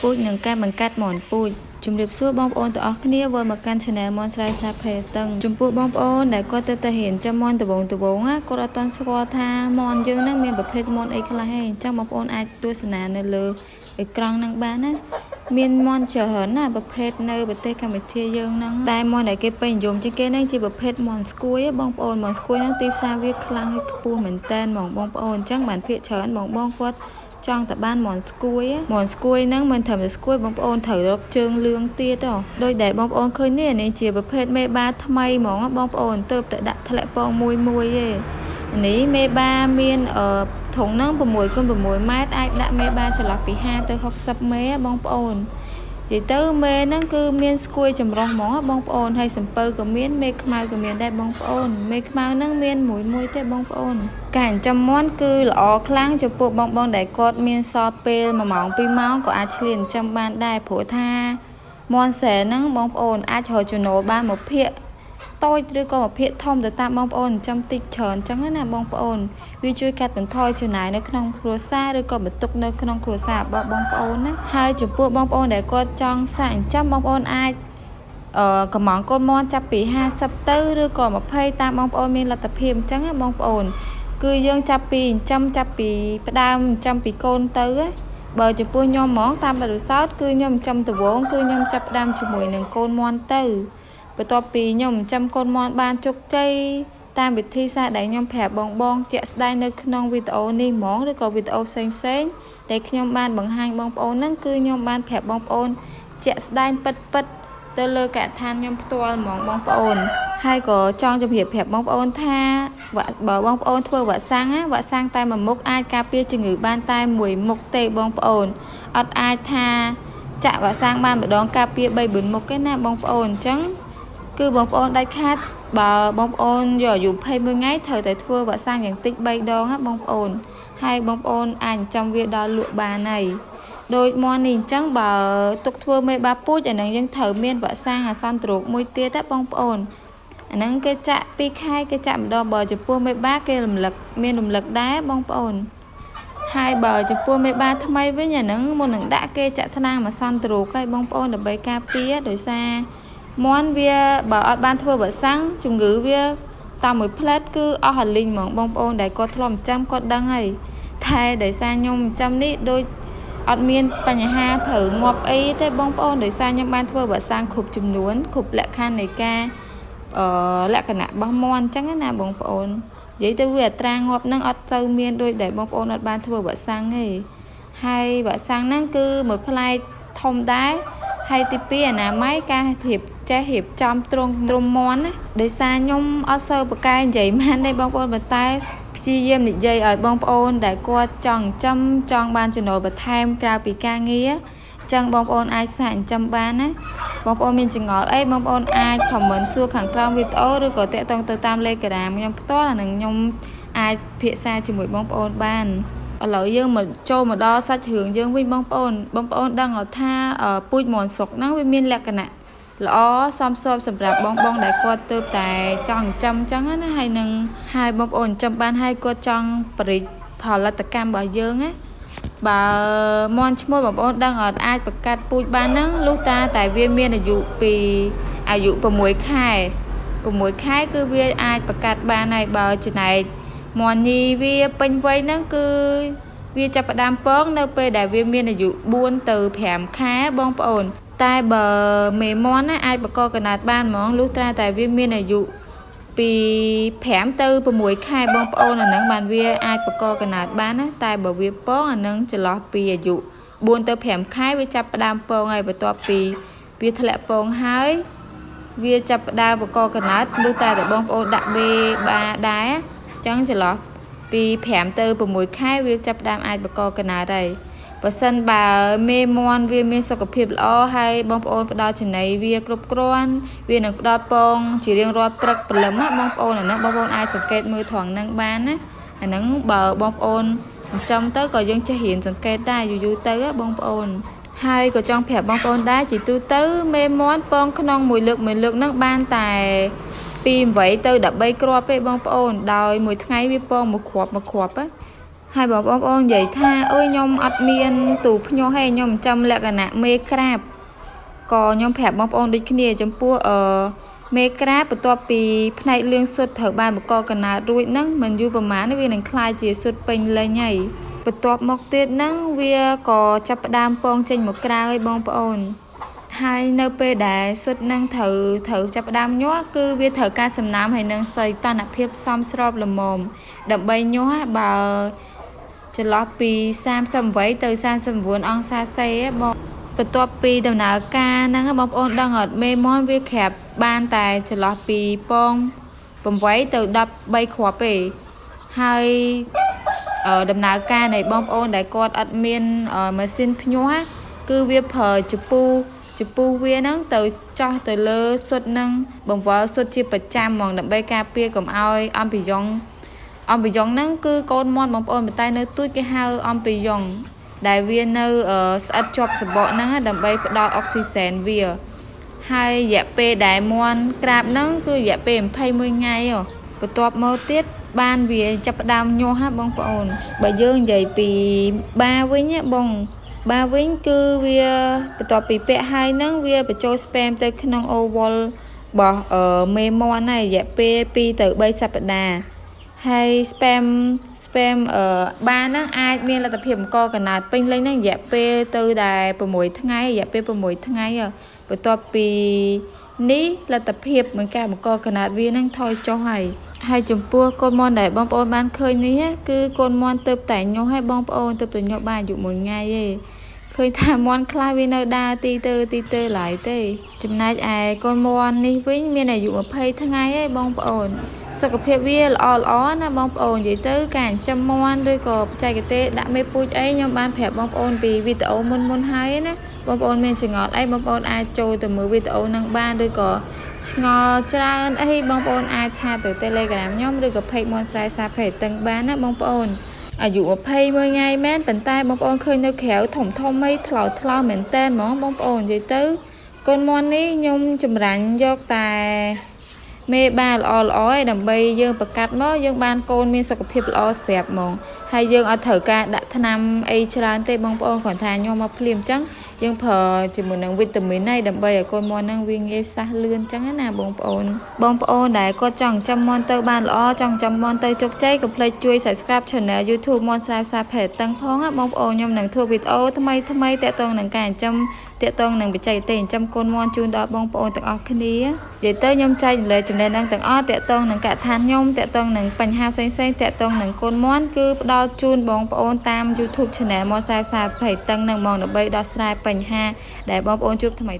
ពូជនឹងការបង្កាត់មន់ពូជជំរាបសួរបងប្អូនទាំងអស់គ្នាវិលមកកាន់ Channel មន់ស្រីសាផេតឹងចំពោះបងប្អូនដែលគាត់ទៅហ៊ានចាំមន់ដបងណាគាត់អត់ទាន់ស្គាល់ថាមន់យើងហ្នឹងមានប្រភេទមន់អីខ្លះទេអញ្ចឹងបងប្អូនអាចទស្សនានៅលើអេក្រង់ហ្នឹងបានណាមានមន់ច្រើនណាប្រភេទនៅប្រទេសកម្ពុជាយើងហ្នឹងតែមន់ដែលគេពេញនិយមជាងគេហ្នឹងជាប្រភេទមន់ស្គួយបងប្អូនមន់ស្គួយហ្នឹងទីផ្សារវាខ្លាំងហើយខ្ពស់មែនតើបងប្អូនអញ្ចឹងបានភាគច្រើនបងគាត់ចង់តែបានមន់ស្គួយហ្នឹងមិនត្រឹមតែស្គួយបងប្អូនត្រូវរកជើងលឿងទៀតដោយដែលបងប្អូនឃើញនេះជាប្រភេទមេបាថ្មីហ្មងបងប្អូនទើបតែដាក់ធ្លាក់ពងមួយទេនេះមេបាមានធុងហ្នឹង6x6 ម៉ែត្រអាចដាក់មេបាចន្លោះពី50ទៅ60មេបងប្អូននិយាយទៅមេហ្នឹងគឺមានស្គួយចម្រុះហ្មងបងប្អូនហើយសំពៅក៏មានមេខ្មៅក៏មានដែរបងប្អូនមេខ្មៅហ្នឹងមានមួយទេបងប្អូនការចិញ្ចឹមមាន់គឺល្អខ្លាំងចំពោះបងដែលគាត់មានសល់ពេល1ម៉ោង2ម៉ោងក៏អាចឆ្លៀនចិញ្ចឹមបានដែរព្រោះថាមាន់ស្រែហ្នឹងបងប្អូនអាចរកចំណូលបានមួយភាគតូចឬក៏មួយភាគធំទៅតាមបងប្អូនចិញ្ចឹមតិចច្រើនអញ្ចឹងណាបងប្អូនវាជួយកាត់បន្ថយចំណាយនៅក្នុងគ្រួសារឬក៏បន្ទុកនៅក្នុងគ្រួសាររបស់បងប្អូនណាហើយចំពោះបងប្អូនដែលគាត់ចង់សាកចិញ្ចឹមបងប្អូនអាចកំងកូនមាន់ចាប់ពី50ទៅឬក៏20តាមបងប្អូនមានលទ្ធភាពអញ្ចឹងណាបងប្អូនគឺយើងចាប់ពីចិញ្ចឹមចាប់ពីផ្ដើមចិញ្ចឹមពីកូនទៅបើចំពោះខ្ញុំហ្មងតាមបទពិសោធន៍គឺខ្ញុំចិញ្ចឹមដំបូងគឺខ្ញុំចាប់ផ្ដើមជាមួយនឹងកូនមាន់ទៅបន្ទាប់ពីខ្ញុំចិញ្ចឹមកូនមាន់បានជោគជ័យតាមវិធីសាស្ត្រដែលខ្ញុំប្រាប់បងជាក់ស្ដែងនៅក្នុងវីដេអូនេះហ្មងឬក៏វីដេអូផ្សេងដែលខ្ញុំបានបង្ហាញបងប្អូនហ្នឹងគឺខ្ញុំបានប្រាប់បងប្អូនជាក់ស្ដែងពិតទៅលើកឋានខ្ញុំផ្ទាល់ហ្មងបងប្អូនហើយក៏ចង់ជម្រាបប្រាប់បងប្អូនថាបើបងប្អូនធ្វើវ៉ាក់សាំងតែមួយមុខអាចការពារជំងឺបានតែមួយមុខទេបងប្អូនអត់អាចថាចាក់វ៉ាក់សាំងបានម្ដងការពារ3-4មុខទេណាបងប្អូនអញ្ចឹងគឺបងប្អូនដាច់ខាតបើបងប្អូនយកអាយុ21ថ្ងៃត្រូវតែធ្វើវ៉ាក់សាំងយ៉ាងតិច3ដងណាបងប្អូនហើយបងប្អូនអាចចាំវាដល់លក់បានហើយដូចមាន់នេះអញ្ចឹងបើទុកធ្វើមេបាពូជអាហ្នឹងយើងត្រូវមានវ៉ាក់សាំងអាសន្នរោគមួយទៀតណាបងប្អូនអាហ្នឹងគេចាក់2ខែគេចាក់ម្ដងបើចំពោះមេបាគេមានរំលឹកដែរបងប្អូនហើយបើចំពោះមេបាថ្មីវិញអាហ្នឹងមុននឹងដាក់គេចាក់ថ្នាំអាសន្នរោគឲ្យបងប្អូនដើម្បីការពារដោយសារមាន់វាបើអត់បានធ្វើវ៉ាក់សាំងជំងឺវាតាមមួយផ្លែតគឺអស់អាលីងហ្មងបងប្អូនដែលគាត់ធ្លាប់ចិញ្ចឹមគាត់ដឹងហើយតែដោយសារខ្ញុំចិញ្ចឹមនេះដូចអត់មានបញ្ហាត្រូវងាប់អីទេបងប្អូនដោយសារខ្ញុំបានធ្វើវ៉ាក់សាំងគ្រប់ចំនួនគ្រប់លក្ខខណ្ឌនៃការលក្ខណៈរបស់មាន់អញ្ចឹងណាបងប្អូននិយាយទៅវាអត្រាងាប់ហ្នឹងអត់ទៅមានដូចដែលបងប្អូនអត់បានធ្វើវ៉ាក់សាំងទេហើយវ៉ាក់សាំងហ្នឹងគឺមួយផ្លែកធំដែរហើយទី2អនាម័យការរៀបចំទ្រុងមាន់ណាដោយសារខ្ញុំអត់សូវប្រកែកនិយាយមែនទេបងប្អូនប៉ុន្តែព្យាយាមនិយាយឲ្យបងប្អូនដែលគាត់ចង់ចិញ្ចឹមចង់បានចំណូលបន្ថែមក្រៅពីការងារចឹងបងប្អូនអាចសាកចិញ្ចឹមបានណាបងប្អូនមានចង្អល់អីបងប្អូនអាច comment សួរខាងក្រោមវីដេអូឬក៏តាក់ទងទៅតាមលេខក្រាមខ្ញុំផ្ទាល់អានឹងខ្ញុំអាចភាសាជាមួយបងប្អូនបានឥឡូវយើងមកចូលមកដល់សាច់រឿងយើងវិញបងប្អូនដឹងថាពូជមាន់ស្រុកហ្នឹងវាមានលក្ខណៈល្អសមស្របសម្រាប់បងដែលគាត់ទៅតែចង់ចិញ្ចឹមអញ្ចឹងណាហើយបងប្អូនចិញ្ចឹមបានហើយគាត់ចង់បរិយាផលិតកម្មរបស់យើងណាបើមាន់ឈ្មោះបងប្អូនដឹងអត់អាចបង្កាត់ពូជបានហ្នឹងលុះតែវាមានអាយុ6ខែគឺវាអាចបង្កាត់បានហើយបើចំណែកមាន់ញីវាពេញវ័យហ្នឹងគឺវាចាប់ផ្ដើមពងនៅពេលដែលវាមានអាយុ4ទៅ5ខែបងប្អូនតែបើមេមាន់ណាអាចបង្កកំណើតបានហ្មងលុះតែវាមានអាយុពី5ទៅ6ខែបងប្អូនអាហ្នឹងបានវាអាចបង្កកំណើតបានណាតែបើវាពងអាហ្នឹងចន្លោះពីអាយុ4ទៅ5ខែវាចាប់ផ្ដើមពងហើយបន្ទាប់ពីវាធ្លាក់ពងហើយវាចាប់ផ្ដើមបង្កកំណើតលុះតែបងប្អូនដាក់បេបាដែរអញ្ចឹងចន្លោះពី5ទៅ6ខែវាចាប់ផ្ដើមអាចបង្កកំណើតហើយបើសិនបើមេមាន់វាមានសុខភាពល្អហើយបងប្អូនផ្ដល់ចំណីវាគ្រប់គ្រាន់វានឹងផ្ដល់ពងជារៀងរាល់ព្រឹកព្រលឹមណាបងប្អូនអាហ្នឹងបងប្អូនអាចសង្កេតមើលត្រង់ហ្នឹងបានណាអាហ្នឹងបើបងប្អូនចិញ្ចឹមទៅក៏យើងចេះរៀនសង្កេតដែរយូរទៅបងប្អូនហើយក៏ចង់ប្រាប់បងប្អូនដែរជាទូទៅមេមាន់ពងក្នុងមួយលើកហ្នឹងបានតែពី8ទៅ13គ្រាប់ទេបងប្អូនដោយមួយថ្ងៃវាពងមួយគ្រាប់ ហើយបងប្អូននិយាយថាអើយខ្ញុំអត់មានទូភ្ញោះទេខ្ញុំចាំលក្ខណៈមេក្រាបក៏ខ្ញុំប្រាប់បងប្អូនដូចគ្នាចំពោះមេក្រាបបន្ទាប់ពីផ្នែកលឿងសុទ្ធត្រូវបានបង្កកណាតរួចហ្នឹងមិនយូរប្រហែលវានឹងคล้ายជាសុទ្ធពេញលេញហើយបន្ទាប់មកទៀតហ្នឹងវាក៏ចាប់ផ្ដើមពងចេញមកក្រៅហើយបងប្អូនហើយនៅពេលដែលសុទ្ធនឹងត្រូវចាប់ផ្ដើមញាស់គឺវាត្រូវការសំណើមហើយនឹងសីតុណ្ហភាពសមស្របល្មមដើម្បីញាស់បើចន្លោះពី38ទៅ39អង្សាសេបងបន្ទាប់ពីដំណើរការហ្នឹងបងប្អូនដឹងអត់មេមន់វាក្រាបបានតែចន្លោះពីពង8ទៅ13គ្រាប់ទេហើយដំណើរការនៃបងប្អូនដែលគាត់អត់មានម៉ាស៊ីនភ្ញាស់គឺវាប្រើចពូវាហ្នឹងទៅចោះទៅលើសុទ្ធនឹងបង្វិលសុទ្ធជាប្រចាំហ្មងដើម្បីការពារកុំឲ្យអំពីយ៉ុងហ្នឹងគឺកូនមន់បងប្អូនបន្តែនៅទូចគេហៅអំពីយ៉ុងដែលវានៅស្អិតជាប់សបកហ្នឹងដើម្បីផ្ដល់អុកស៊ីសែនវាហើយរយៈពេលដែលមន់ក្រាបហ្នឹងគឺរយៈពេល21ថ្ងៃបន្ទាប់មកទៀតបានវាចាប់ផ្ដើមញាស់បងប្អូនបើយើងនិយាយពីបាវិញបាវិញគឺវាបន្ទាប់ពីពាក់ហើយហ្នឹងវាបញ្ចូល spam ទៅក្នុង oval របស់មេមន់ហើយរយៈពេល2ទៅ3សប្តាហ៍ហើយ spam បានហ្នឹងអាចមានលទ្ធភាពបង្កកណាតពេញលេញហ្នឹងរយៈពេលទៅដែល6ថ្ងៃរយៈពេល6ថ្ងៃបន្ទាប់ពីនេះលទ្ធភាពនៃការបង្កកណាតវាហ្នឹងថយចុះហើយចំពោះកូនមន់ដែលបងប្អូនបានឃើញនេះគឺកូនមន់ទៅតែញាស់ឲ្យបងប្អូនទៅញាស់បានអាយុ1ថ្ងៃទេឃើញថាមន់ខ្លះវានៅដើរទីទៅឡើយទេចំណែកឯកូនមន់នេះវិញមានអាយុ20ថ្ងៃឯងបងប្អូនសុខភាពវាល្អណាបងប្អូននិយាយទៅការចិញ្ចឹមមន់ឬក៏បច្ចេកទេសដាក់មេពូជអីខ្ញុំបានប្រាប់បងប្អូនពីវីដេអូមុនហើយណាបងប្អូនមានចង្អល់អីបងប្អូនអាចចូលទៅមើលវីដេអូហ្នឹងបានឬក៏ឆ្ងល់ច្រើនអីបងប្អូនអាចឆាតទៅ Telegram ខ្ញុំឬក៏ Page មន់ស្រែសាផេតឹងបានណាបងប្អូនអាយុ21ថ្ងៃមែនប៉ុន្តែបងប្អូនឃើញនៅក្រៅធំអីថ្លោមែនតែនហ្មងបងប្អូននិយាយទៅកូនមន់នេះខ្ញុំចម្រាញ់យកតែមេបាល្អឯងដើម្បីយើងប្រកាត់មកយើងបានកូនមានសុខភាពល្អស្រាប់ហ្មងហើយយើងអត់ត្រូវការដាក់ថ្នាំអីច្រើនទេបងប្អូនគ្រាន់តែញាស់មកភ្លាមអញ្ចឹងយើងប្រើជាមួយនឹងវីតាមីនដើម្បីឲ្យកូនមន់ហ្នឹងវាងាយសះលឿនអញ្ចឹងណាបងប្អូនដែលគាត់ចង់ចាំមន់ទៅបានល្អចង់ចាំមន់ទៅជោគជ័យកុំភ្លេចជួយ Subscribe Channel YouTube មន់ស្រាវសាផេតឹងផងណាបងប្អូនខ្ញុំនឹងធ្វើវីដេអូថ្មីតាក់ទងនឹងការចិញ្ចឹមតាក់ទងនឹងបច្ចេកទេសចិញ្ចឹមកូនមន់ជូនដល់បងប្អូនទាំងអស់គ្នានិយាយទៅខ្ញុំចែករំលែកចំណេះដឹងទាំងអស់តាក់ទងនឹងកឋានខ្ញុំតាក់ទងនឹងបញ្ហាផ្សេងៗតាក់ទងនឹងកូនមន់គឺផ្ដល់ជូនបងប្អូនតាម YouTube Channel មន់ស្រាវសាផេតឹងនឹងហ្មងដើម្បីដោះស្រាយបញ្ហាដែលបងប្អូនជួបថ្មី